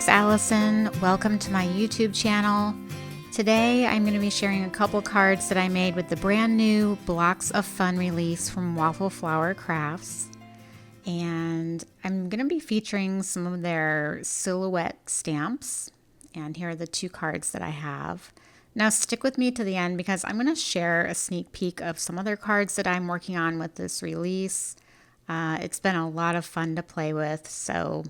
it's Allison. Welcome to my YouTube channel. Today I'm going to be sharing a couple cards that I made with the brand new Blocks of Fun release from Waffle Flower Crafts. And I'm going to be featuring some of their silhouette stamps. And here are the two cards that I have. Now stick with me to the end because I'm going to share a sneak peek of some other cards that I'm working on with this release. It's been a lot of fun to play with, so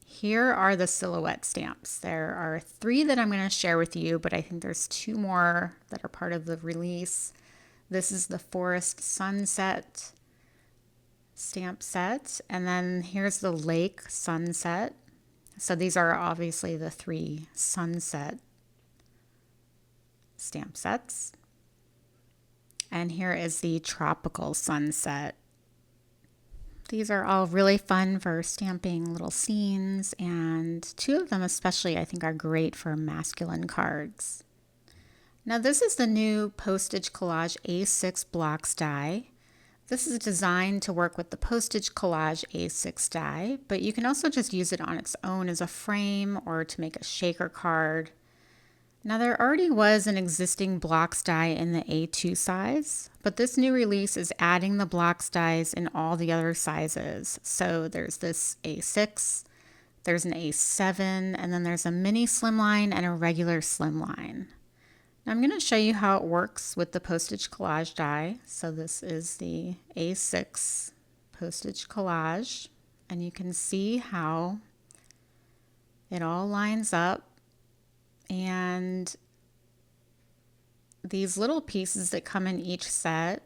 here are the silhouette stamps. There are 3 that I'm going to share with you, but I think there's 2 more that are part of the release. This is the Forest Sunset stamp set, and then here's the Lake Sunset. So these are obviously the 3 sunset stamp sets. And here is the Tropical Sunset. These are all really fun for stamping little scenes, and 2 of them especially I think are great for masculine cards. Now this is the new Postage Collage A6 blocks die. This is designed to work with the Postage Collage A6 die, but you can also just use it on its own as a frame or to make a shaker card. Now there already was an existing blocks die in the A2 size, but this new release is adding the blocks dies in all the other sizes. So there's this A6, there's an A7, and then there's a mini slimline and a regular slimline. Now I'm going to show you how it works with the Postage Collage die. So this is the A6 Postage Collage, and you can see how it all lines up. And these little pieces that come in each set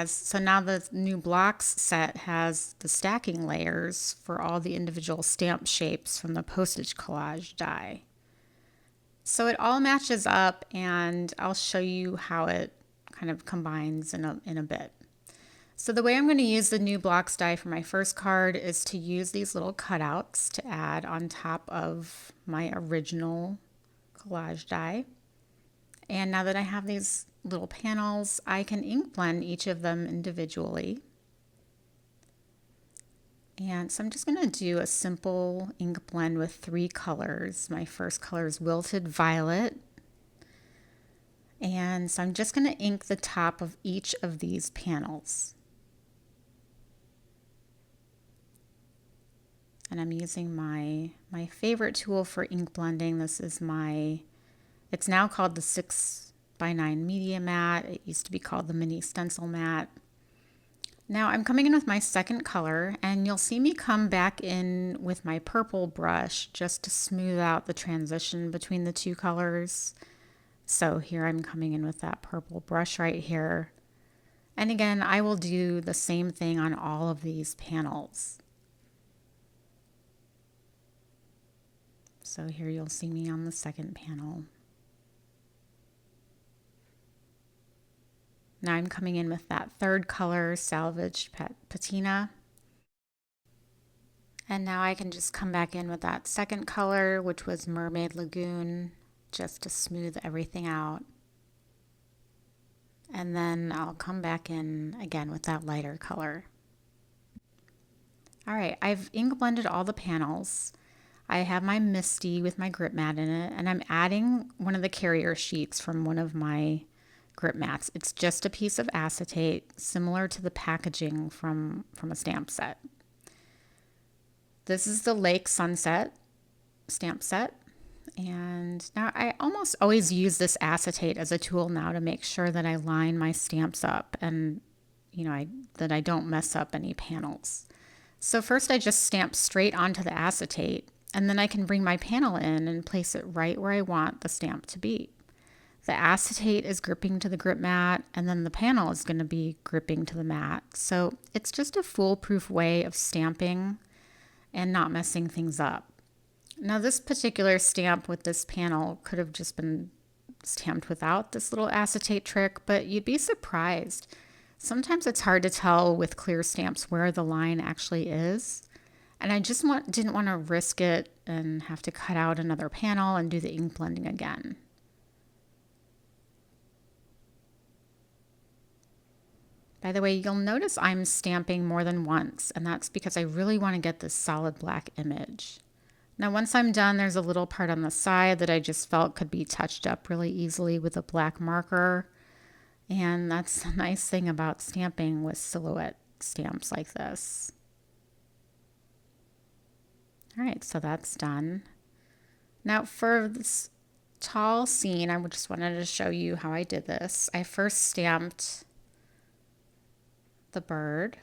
so now the new blocks set has the stacking layers for all the individual stamp shapes from the Postage Collage die. So it all matches up, and I'll show you how it kind of combines in a bit. So the way I'm going to use the new blocks die for my first card is to use these little cutouts to add on top of my original collage die. And now that I have these little panels, I can ink blend each of them individually. And so I'm just going to do a simple ink blend with 3 colors. My first color is Wilted Violet. And so I'm just going to ink the top of each of these panels. And I'm using my favorite tool for ink blending. This is it's now called the 6x9 Media Mat. It used to be called the Mini Stencil Mat. Now I'm coming in with my second color, and you'll see me come back in with my purple brush just to smooth out the transition between the 2 colors. So here I'm coming in with that purple brush right here. And again, I will do the same thing on all of these panels. So here you'll see me on the second panel. Now I'm coming in with that third color, Salvaged Patina. And now I can just come back in with that second color, which was Mermaid Lagoon, just to smooth everything out. And then I'll come back in again with that lighter color. All right, I've ink blended all the panels. I have my Misty with my grip mat in it, and I'm adding one of the carrier sheets from one of my grip mats. It's just a piece of acetate, similar to the packaging from a stamp set. This is the Lake Sunset stamp set. And now I almost always use this acetate as a tool now to make sure that I line my stamps up and that I don't mess up any panels. So first I just stamp straight onto the acetate, and then I can bring my panel in and place it right where I want the stamp to be. The acetate is gripping to the grip mat, and then the panel is going to be gripping to the mat. So it's just a foolproof way of stamping and not messing things up. Now this particular stamp with this panel could have just been stamped without this little acetate trick, but you'd be surprised. Sometimes it's hard to tell with clear stamps where the line actually is. And I just didn't want to risk it and have to cut out another panel and do the ink blending again. By the way, you'll notice I'm stamping more than once, and that's because I really want to get this solid black image. Now once I'm done, there's a little part on the side that I just felt could be touched up really easily with a black marker. And that's the nice thing about stamping with silhouette stamps like this. All right, so that's done. Now for this tall scene, I just wanted to show you how I did this. I first stamped the bird,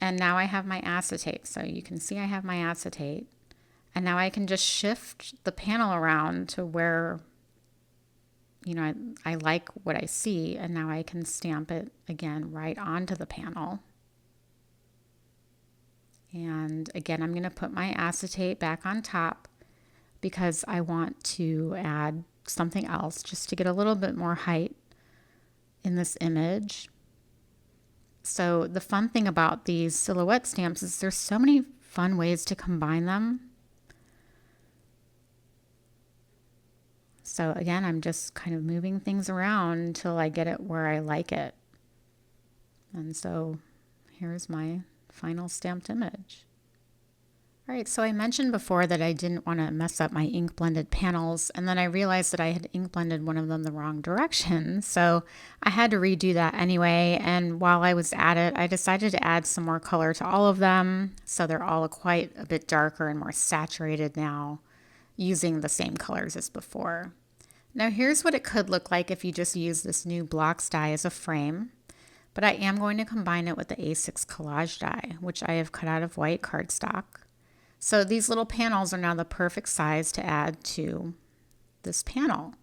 and now I have my acetate. So you can see I have my acetate. And now I can just shift the panel around to where, you know, I like what I see, and now I can stamp it again right onto the panel. And again, I'm going to put my acetate back on top because I want to add something else just to get a little bit more height in this image. So the fun thing about these silhouette stamps is there's so many fun ways to combine them. So again, I'm just kind of moving things around until I get it where I like it. And so here's my final stamped image. All right, so I mentioned before that I didn't want to mess up my ink blended panels, and then I realized that I had ink blended one of them the wrong direction. So I had to redo that anyway, and while I was at it, I decided to add some more color to all of them. So they're all quite a bit darker and more saturated now, using the same colors as before. Now here's what it could look like if you just use this new blocks die as a frame, but I am going to combine it with the A6 collage die, which I have cut out of white cardstock. So these little panels are now the perfect size to add to this panel.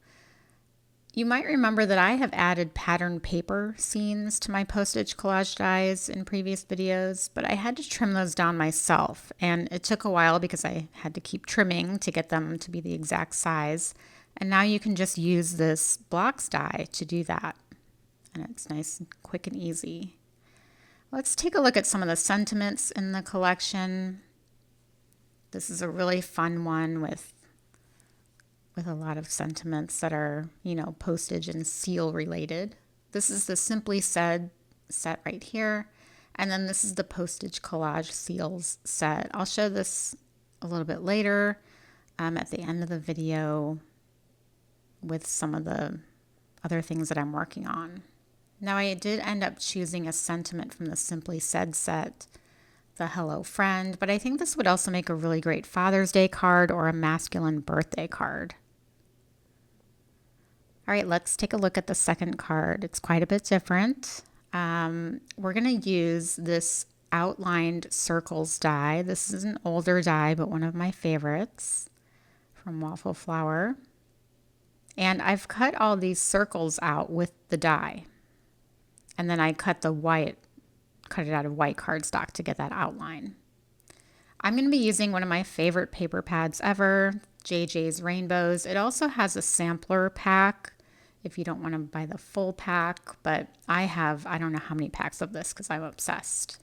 You might remember that I have added patterned paper scenes to my postage collage dies in previous videos, but I had to trim those down myself, and it took a while because I had to keep trimming to get them to be the exact size. And now you can just use this blocks die to do that, and it's nice and quick and easy. Let's take a look at some of the sentiments in the collection. This is a really fun one with a lot of sentiments that are, you know, postage and seal related. This is the Simply Said set right here. And then this is the Postage Collage seals set. I'll show this a little bit later at the end of the video with some of the other things that I'm working on. Now I did end up choosing a sentiment from the Simply Said set, the Hello Friend, but I think this would also make a really great Father's Day card or a masculine birthday card. All right, let's take a look at the second card. It's quite a bit different. We're going to use this outlined circles die. This is an older die, but one of my favorites from Waffle Flower. And I've cut all these circles out with the die. And then I cut it out of white cardstock to get that outline. I'm going to be using one of my favorite paper pads ever, JJ's Rainbows. It also has a sampler pack if you don't want to buy the full pack, but I don't know how many packs of this because I'm obsessed.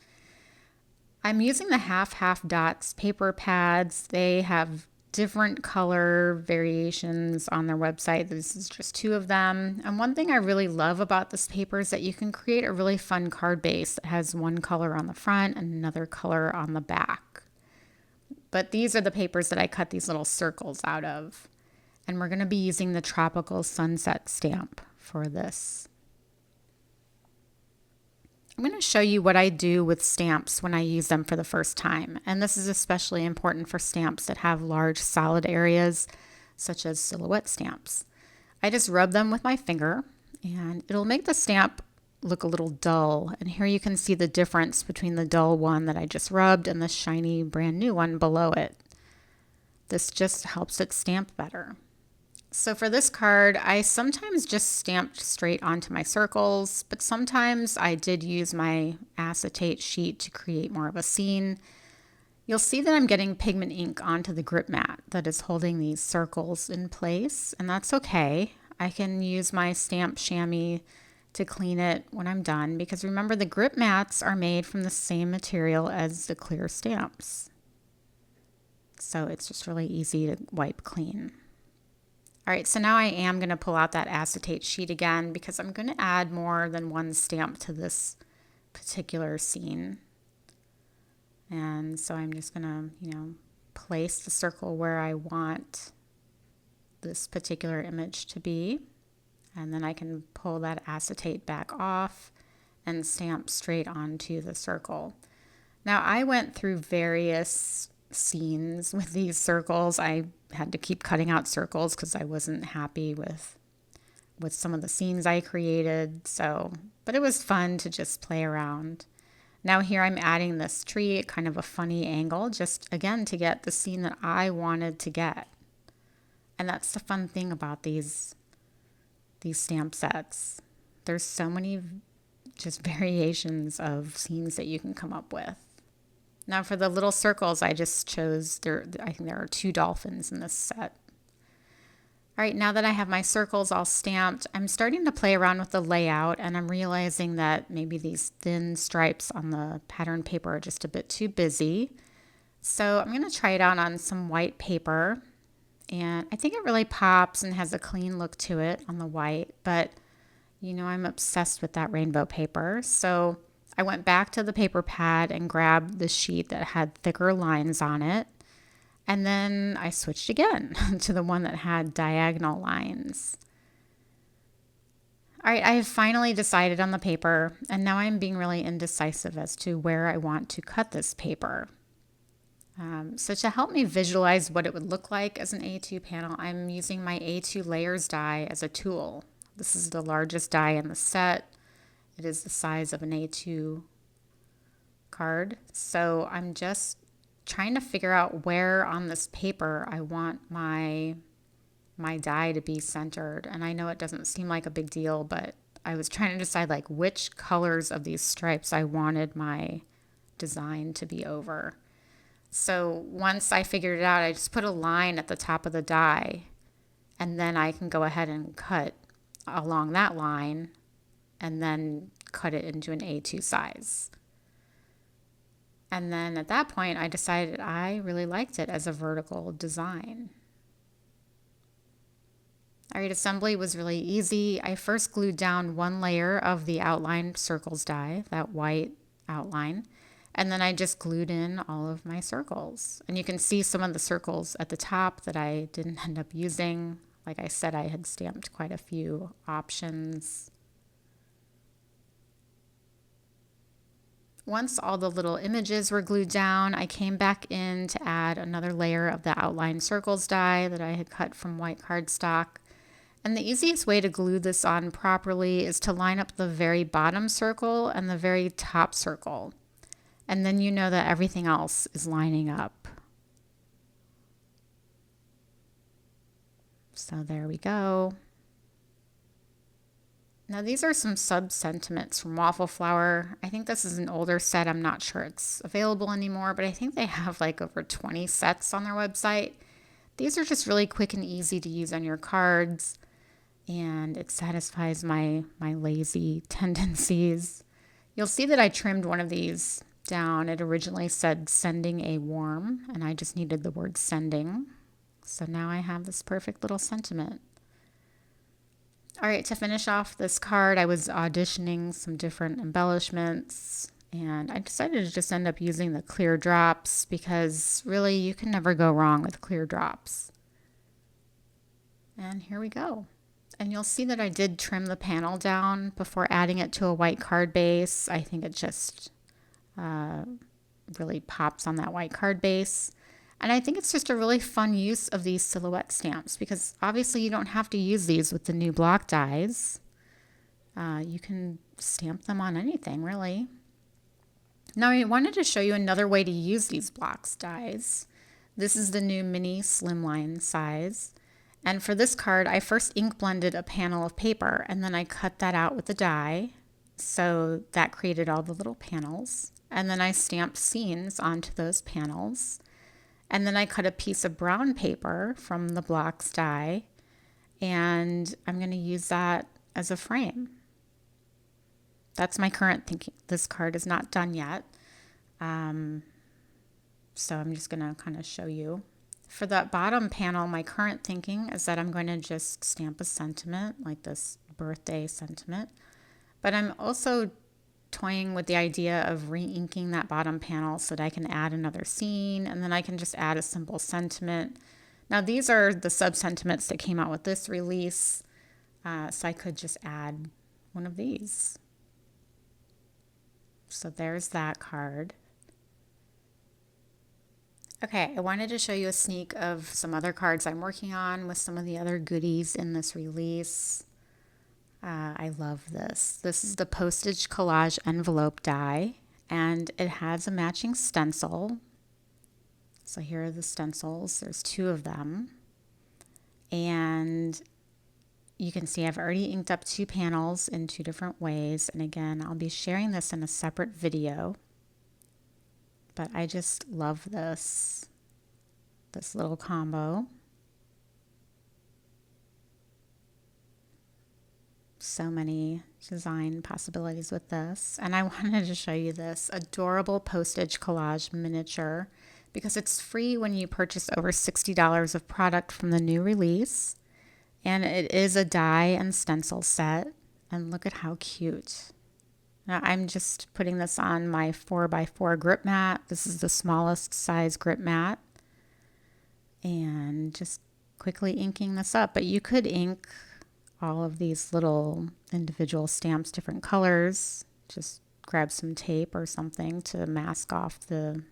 I'm using the half dots paper pads. They have different color variations on their website. This is just 2 of them. And one thing I really love about this paper is that you can create a really fun card base that has one color on the front and another color on the back. But these are the papers that I cut these little circles out of. And we're going to be using the Tropical Sunset stamp for this. I'm going to show you what I do with stamps when I use them for the first time. And this is especially important for stamps that have large solid areas, such as silhouette stamps. I just rub them with my finger, and it'll make the stamp look a little dull. And here you can see the difference between the dull one that I just rubbed and the shiny brand new one below it. This just helps it stamp better. So for this card, I sometimes just stamped straight onto my circles, but sometimes I did use my acetate sheet to create more of a scene. You'll see that I'm getting pigment ink onto the grip mat that is holding these circles in place, and that's okay. I can use my stamp chamois to clean it when I'm done, because remember, the grip mats are made from the same material as the clear stamps. So it's just really easy to wipe clean. All right, so now I am going to pull out that acetate sheet again because I'm going to add more than one stamp to this particular scene. And so I'm just going to, place the circle where I want this particular image to be. And then I can pull that acetate back off and stamp straight onto the circle. Now I went through various scenes with these circles. I had to keep cutting out circles because I wasn't happy with some of the scenes I created. But it was fun to just play around. Now here I'm adding this tree at kind of a funny angle, just again to get the scene that I wanted to get. And that's the fun thing about these stamp sets. There's so many just variations of scenes that you can come up with. Now for the little circles, I just chose, I think there are 2 dolphins in this set. All right, now that I have my circles all stamped, I'm starting to play around with the layout, and I'm realizing that maybe these thin stripes on the pattern paper are just a bit too busy. So I'm going to try it out on some white paper, and I think it really pops and has a clean look to it on the white, but you know I'm obsessed with that rainbow paper. So I went back to the paper pad and grabbed the sheet that had thicker lines on it. And then I switched again to the one that had diagonal lines. All right, I have finally decided on the paper, and now I'm being really indecisive as to where I want to cut this paper. So to help me visualize what it would look like as an A2 panel, I'm using my A2 layers die as a tool. This is the largest die in the set. It is the size of an A2 card. So I'm just trying to figure out where on this paper I want my die to be centered. And I know it doesn't seem like a big deal, but I was trying to decide like which colors of these stripes I wanted my design to be over. So once I figured it out, I just put a line at the top of the die, and then I can go ahead and cut along that line and then cut it into an A2 size. And then at that point, I decided I really liked it as a vertical design. All right, assembly was really easy. I first glued down one layer of the outlined circles die, that white outline, and then I just glued in all of my circles. And you can see some of the circles at the top that I didn't end up using. Like I said, I had stamped quite a few options. Once all the little images were glued down, I came back in to add another layer of the outline circles die that I had cut from white cardstock. And the easiest way to glue this on properly is to line up the very bottom circle and the very top circle. And then you know that everything else is lining up. So there we go. Now these are some sub-sentiments from Waffle Flower. I think this is an older set. I'm not sure it's available anymore, but I think they have like over 20 sets on their website. These are just really quick and easy to use on your cards, and it satisfies my lazy tendencies. You'll see that I trimmed one of these down. It originally said sending a worm, and I just needed the word sending. So now I have this perfect little sentiment. All right, to finish off this card, I was auditioning some different embellishments, and I decided to just end up using the clear drops because really you can never go wrong with clear drops. And here we go. And you'll see that I did trim the panel down before adding it to a white card base. I think it just really pops on that white card base. And I think it's just a really fun use of these silhouette stamps because obviously you don't have to use these with the new block dies. You can stamp them on anything, really. Now I wanted to show you another way to use these blocks dies. This is the new mini Slimline size. And for this card, I first ink blended a panel of paper and then I cut that out with the die. So that created all the little panels. And then I stamped scenes onto those panels. And then I cut a piece of brown paper from the blocks die, and I'm going to use that as a frame. That's my current thinking. This card is not done yet, so I'm just going to kind of show you. For that bottom panel, my current thinking is that I'm going to just stamp a sentiment, like this birthday sentiment, but I'm also toying with the idea of re-inking that bottom panel so that I can add another scene, and then I can just add a simple sentiment. Now these are the sub-sentiments that came out with this release, so I could just add one of these. So there's that card. Okay, I wanted to show you a sneak of some other cards I'm working on with some of the other goodies in this release. I love this. This is the Postage Collage envelope die, and it has a matching stencil. So here are the stencils. There's 2 of them. And you can see I've already inked up 2 panels in 2 different ways. And again, I'll be sharing this in a separate video. But I just love this little combo. So many design possibilities with this. And I wanted to show you this adorable Postage Collage miniature because it's free when you purchase over $60 of product from the new release. And it is a die and stencil set. And look at how cute. Now I'm just putting this on my 4x4 grip mat. This is the smallest size grip mat. And just quickly inking this up. But you could ink all of these little individual stamps, different colors. Just grab some tape or something to mask off the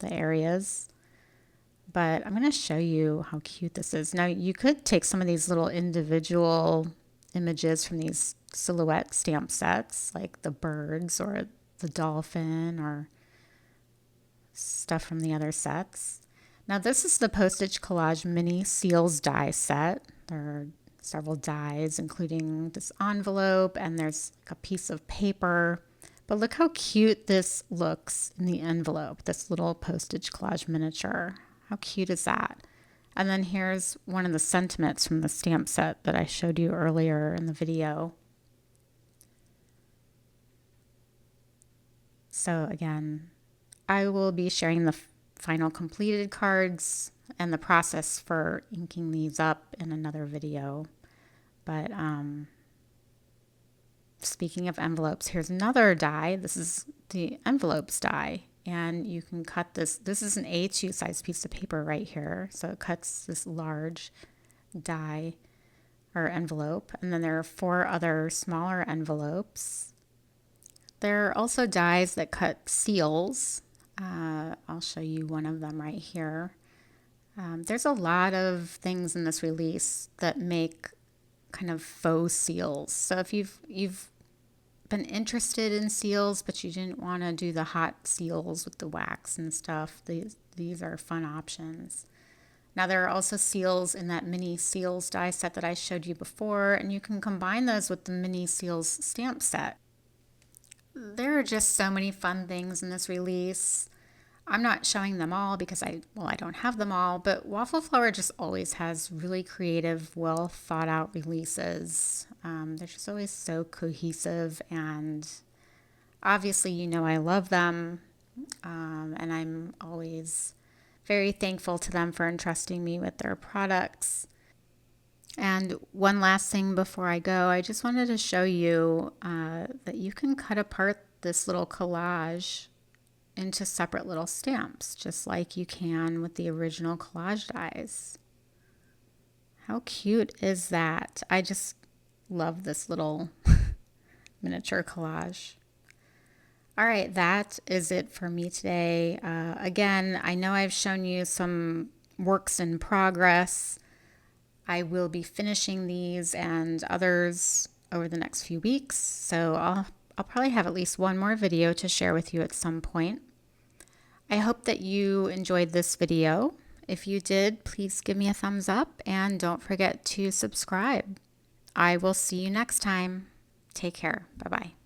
areas. But I'm going to show you how cute this is. Now you could take some of these little individual images from these silhouette stamp sets, like the birds or the dolphin or stuff from the other sets. Now this is the Postage Collage mini seals die set. There are several dies, including this envelope, and there's a piece of paper. But look how cute this looks in the envelope, this little Postage Collage miniature. How cute is that? And then here's one of the sentiments from the stamp set that I showed you earlier in the video. So again, I will be sharing the final completed cards and the process for inking these up in another video. But speaking of envelopes, here's another die. This is the envelopes die. And you can cut this. This is an A2 size piece of paper right here. So it cuts this large die or envelope. And then there are 4 other smaller envelopes. There are also dies that cut seals. I'll show you one of them right here. There's a lot of things in this release that make kind of faux seals. So if you've been interested in seals, but you didn't want to do the hot seals with the wax and stuff, these are fun options. Now there are also seals in that mini seals die set that I showed you before, and you can combine those with the mini seals stamp set. There are just so many fun things in this release. I'm not showing them all because I don't have them all, but Waffle Flower just always has really creative, well thought out releases. They're just always so cohesive, and obviously you know I love them, and I'm always very thankful to them for entrusting me with their products. And one last thing before I go, I just wanted to show you that you can cut apart this little collage into separate little stamps, just like you can with the original collage dies. How cute is that? I just love this little miniature collage. All right, that is it for me today. Again, I know I've shown you some works in progress. I will be finishing these and others over the next few weeks, so I'll probably have at least one more video to share with you at some point. I hope that you enjoyed this video. If you did, please give me a thumbs up and don't forget to subscribe. I will see you next time. Take care. Bye-bye.